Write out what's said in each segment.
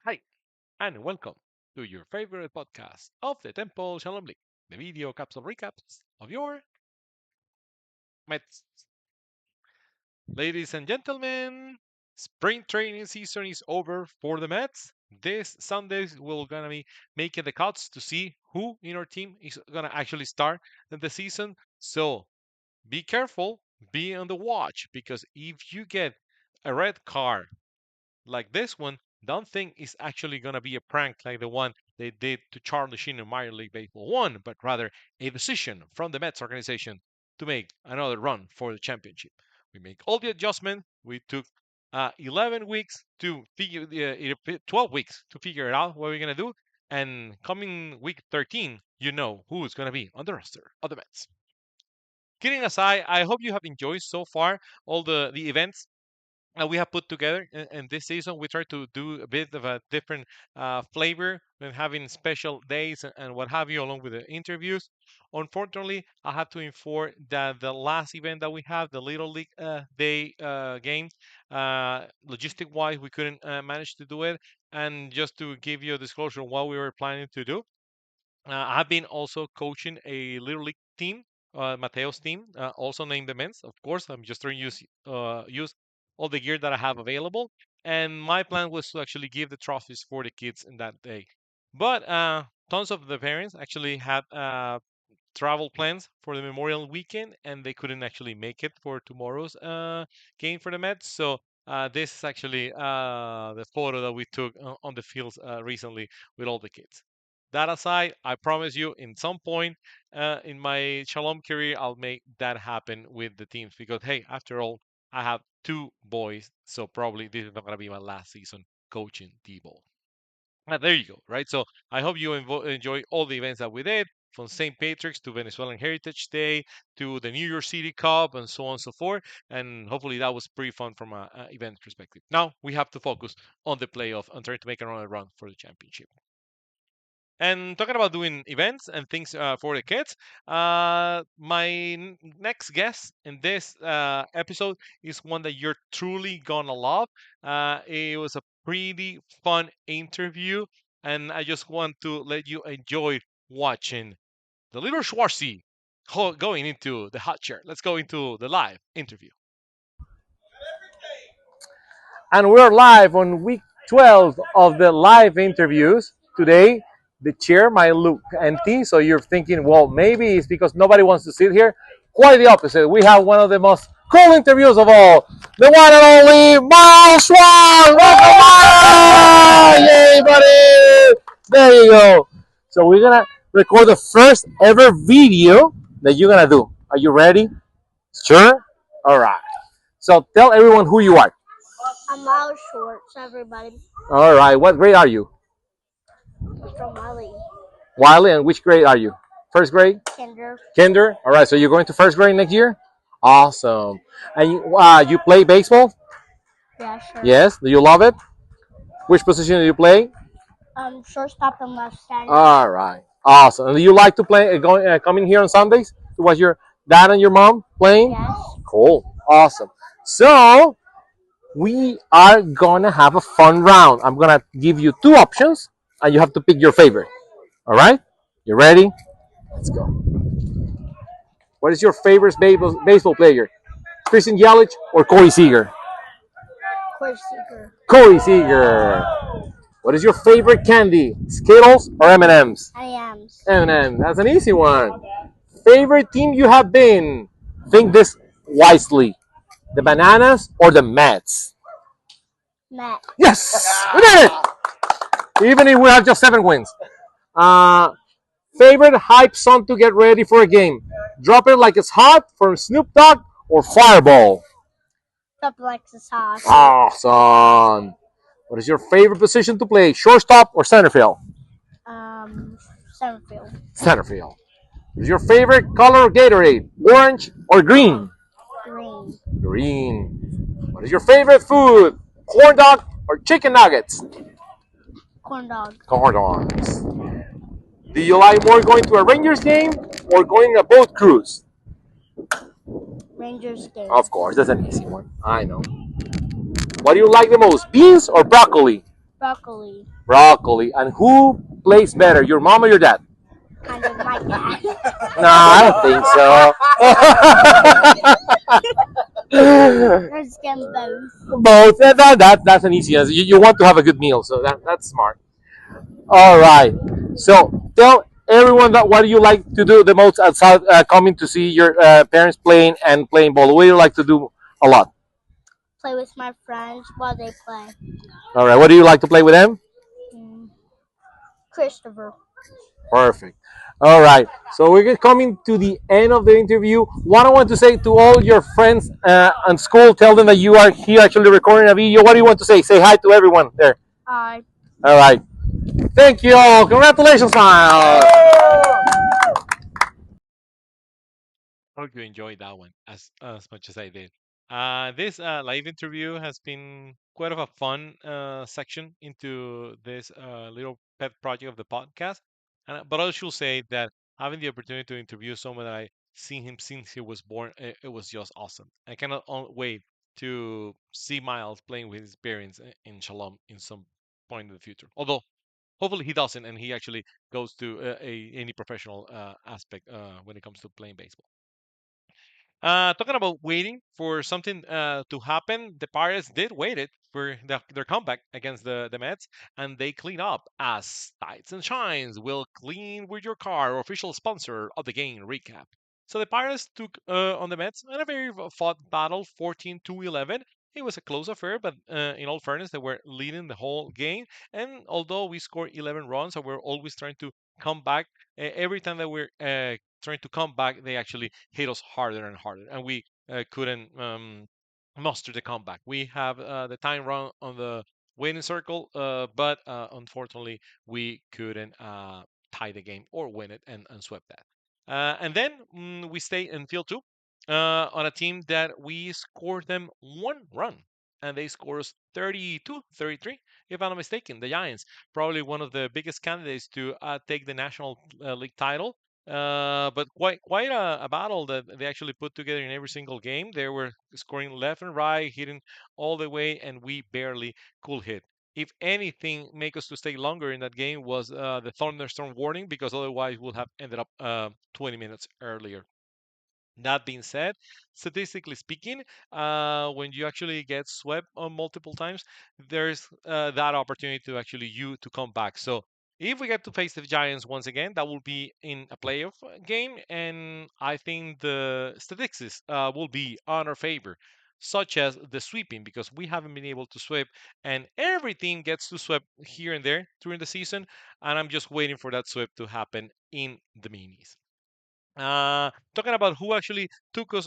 Hi, and welcome to your favorite podcast of the Temple Shalom League, the video capsule recaps of your Mets. Ladies and gentlemen, spring training season is over for the Mets. This Sunday we're gonna be making the cuts to see who in our team is gonna actually start the season. So be careful, be on the watch, because if you get a red card like this one, don't think it's actually going to be a prank like the one they did to Charlie Sheen in Minor League Baseball 1, but rather a decision from the Mets organization to make another run for the championship. We make all the adjustment. We took 11 weeks to figure, 12 weeks to figure it out what we're going to do. And coming week 13, you know who is going to be on the roster of the Mets. Kidding aside, I hope you have enjoyed so far all the events we have put together in this season. We try to do a bit of a different flavor when having special days and what have you, along with the interviews. Unfortunately, I have to inform that the last event that we have, the Little League Day game, logistic wise, we couldn't manage to do it. And just to give you a disclosure on what we were planning to do, I've been also coaching a little league team, Mateo's team, also named the Men's. Of course, I'm just trying to use all the gear that I have available. And my plan was to actually give the trophies for the kids in that day. But tons of the parents actually had travel plans for the Memorial Weekend, and they couldn't actually make it for tomorrow's game for the Mets. So this is actually the photo that we took on the fields recently with all the kids. That aside, I promise you, in some point in my Shalom career, I'll make that happen with the teams because, hey, after all, I have two boys, so probably this is not going to be my last season coaching T-ball. There you go, right? So I hope you enjoy all the events that we did, from St. Patrick's to Venezuelan Heritage Day to the New York City Cup and so on and so forth. And hopefully that was pretty fun from an event perspective. Now we have to focus on the playoff and try to make another run for the championship. And talking about doing events and things for the kids, my next guest in this episode is one that you're truly gonna love. It was a pretty fun interview, and I just want to let you enjoy watching the little Schwarzy going into the hot chair. Let's go into the live interview. And we're live on week 12 of the live interviews. Today, the chair might look empty, so you're thinking, well, maybe it's because nobody wants to sit here. Quite the opposite. We have one of the most cool interviews of all, the one and only Miles Swan. Welcome, Miles! Yay, buddy! There you go. So we're gonna record the first ever video that you're gonna do. Are you ready? Sure. All right. So tell everyone who you are. I'm Miles Schwartz, everybody. All right. What grade are you? I'm from Wiley. Wiley, and which grade are you? First grade? Kinder. Kinder? All right. So you're going to first grade next year? Awesome. And you play baseball? Yeah, sure. Yes. Do you love it? Which position do you play? Shortstop and left side. All right. Awesome. And do you like to play, coming here on Sundays to watch your dad and your mom playing? Yes. Cool. Awesome. So we are gonna have a fun round. I'm gonna give you two options, and you have to pick your favorite. All right? You ready? Let's go. What is your favorite baseball player? Christian Yelich or Corey Seager? Course seeker. Corey Seager. What is your favorite candy? Skittles or M&M's? IMs. M&M. That's an easy one. Favorite team you have been? Think this wisely. The Bananas or the Mets? Matt. Yes! We did it! Even if we have just 7 wins. Favorite hype song to get ready for a game? Drop It Like It's Hot from Snoop Dogg or Fireball? Duplex's sauce. Awesome. What is your favorite position to play? Shortstop or center field? Centerfield. Center field. What is your favorite color of Gatorade? Orange or green? Green. Green. What is your favorite food? Corn dog or chicken nuggets? Corn dog. Corn dogs. Do you like more going to a Rangers game or going on a boat cruise? Rangers game. Of course, that's an easy one. I know. What do you like the most, beans or broccoli? Broccoli. Broccoli. And who plays better, your mom or your dad? Kind of my dad. No, I don't think so. There's them both. Both. That's an easy answer. You want to have a good meal, so that's smart. All right. So tell everyone that what do you like to do the most outside coming to see your parents playing and playing ball? What do you like to do a lot? Play with my friends while they play. All right. What do you like to play with them? Mm. Christopher. Perfect. All right. So we're coming to the end of the interview. What I want to say to all your friends and school, tell them that you are here actually recording a video. What do you want to say? Say hi to everyone there. I. All right. Thank you all. Congratulations, Miles. Hope you enjoyed that one as much as I did. This live interview has been quite of a fun section into this little pet project of the podcast. But I should say that having the opportunity to interview someone that I seen him since he was born, it was just awesome. I cannot wait to see Miles playing with his parents in Shalom in some point in the future. Although hopefully he doesn't, and he actually goes to any professional aspect when it comes to playing baseball. Talking about waiting for something to happen, the Pirates did wait it for their comeback against the Mets, and they clean up as Tides and Shines will clean with your car, official sponsor of the game recap. So the Pirates took on the Mets in a very fought battle, 14-11. It was a close affair, but in all fairness, they were leading the whole game. And although we scored 11 runs, and we're always trying to come back, every time that we're trying to come back, they actually hit us harder and harder, and we couldn't muster the comeback. We have the time run on the winning circle, but unfortunately, we couldn't tie the game or win it and swept that. And then we stay in field two on a team that we scored them 1 run. And they scored us 32-33, if I'm not mistaken. The Giants, probably one of the biggest candidates to take the National League title. But quite a battle that they actually put together in every single game. They were scoring left and right, hitting all the way, and we barely could hit. If anything, make us to stay longer in that game was the thunderstorm warning, because otherwise we would have ended up 20 minutes earlier. That being said, statistically speaking, when you actually get swept on multiple times, there's that opportunity to actually you to come back. So if we get to face the Giants once again, that will be in a playoff game, and I think the statistics will be on our favor, such as the sweeping, because we haven't been able to sweep, and every team gets to sweep here and there during the season, and I'm just waiting for that sweep to happen in the minis. Talking about who actually took us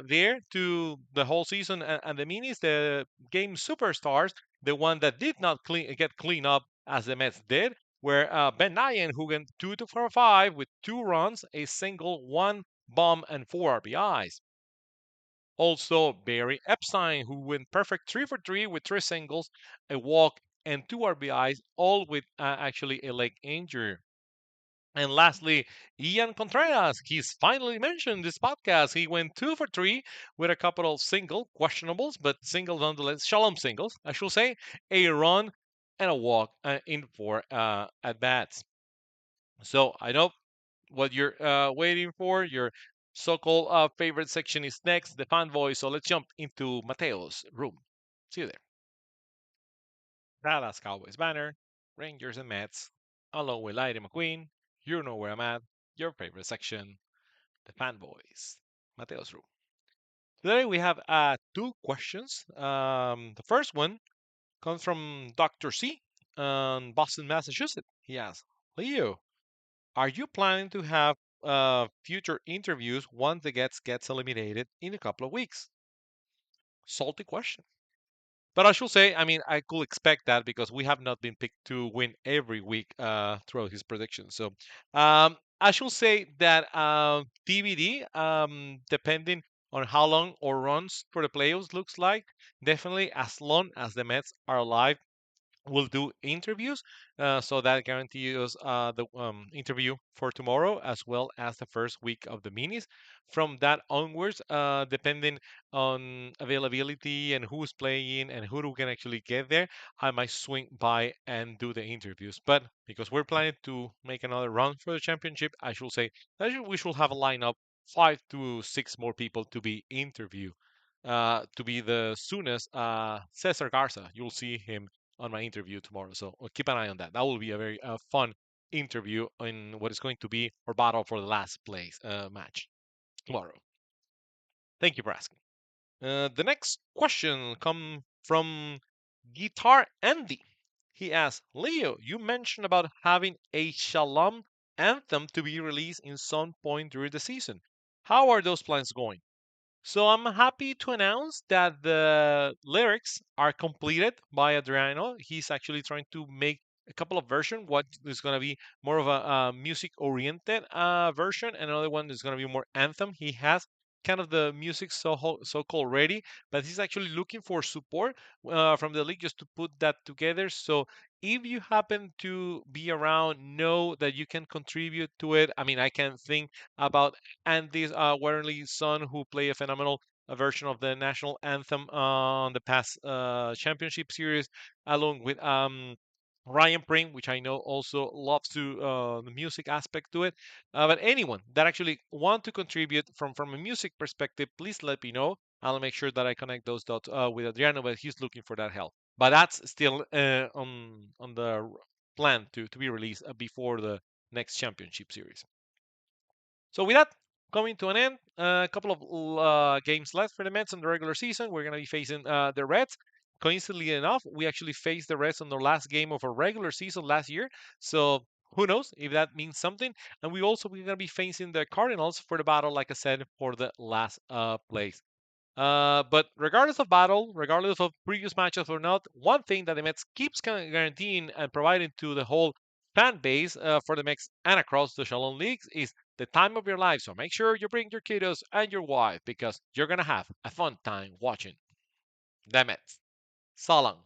there to the whole season and the minis, the game superstars, the one that did not get clean up as the Mets did, were Ben Nyan, who went 2 for 5 with 2 runs, a single, one bomb, and 4 RBIs. Also, Barry Epstein, who went perfect 3 for 3 with 3 singles, a walk, and 2 RBIs, all with actually a leg injury. And lastly, Ian Contreras. He's finally mentioned this podcast. He went 2 for 3 with a couple of single, questionables, but singles nonetheless. Shalom singles, I should say. A run and a walk in 4 at bats. So I know what you're waiting for. Your so-called favorite section is next, the fan voice. So let's jump into Mateo's room. See you there. Dallas Cowboys banner, Rangers and Mets, along with Lady McQueen. You know where I'm at. Your favorite section, the fanboys. Mateo's room. Today we have 2 questions. The first one comes from Dr. C in Boston, Massachusetts. He asks, Leo, are you planning to have future interviews once the gets eliminated in a couple of weeks? Salty question. But I should say, I mean, I could expect that because we have not been picked to win every week throughout his predictions. So I should say that TBD, depending on how long or runs for the playoffs looks like, definitely as long as the Mets are alive, we'll do interviews. So that guarantees the interview for tomorrow as well as the first week of the minis. From that onwards, depending on availability and who's playing and who can actually get there, I might swing by and do the interviews. But because we're planning to make another run for the championship, I should say that we should have a lineup 5 to 6 more people to be interviewed. To be the soonest, Cesar Garza. You'll see him on my interview tomorrow. So keep an eye on that. That will be a very fun interview in what is going to be our battle for the last place match tomorrow. Thank you for asking. The next question come from Guitar Andy. He asks, Leo, you mentioned about having a Shalom anthem to be released in some point during the season. How are those plans going? So I'm happy to announce that the lyrics are completed by Adriano. He's actually trying to make a couple of versions. What is going to be more of a music-oriented version, and another one is going to be more anthem. He has kind of the music so-called ready, but he's actually looking for support from the league just to put that together. So if you happen to be around, know that you can contribute to it. I mean, I can think about and this Warrenly's son, who played a phenomenal version of the national anthem on the past championship series, along with Ryan Pring, which I know also loves to the music aspect to it. But anyone that actually want to contribute from a music perspective, please let me know. I'll make sure that I connect those dots with Adriano, but he's looking for that help. But that's still on the plan to be released before the next championship series. So with that coming to an end, a couple of games left for the Mets in the regular season. We're going to be facing the Reds. Coincidentally enough, we actually faced the Reds on the last game of our regular season last year. So who knows if that means something. And we're going to be facing the Cardinals for the battle, like I said, for the last place. But regardless of battle, regardless of previous matches or not, one thing that the Mets keeps guaranteeing and providing to the whole fan base for the Mets and across the Shalom leagues is the time of your life. So make sure you bring your kiddos and your wife because you're gonna have a fun time watching the Mets. So long.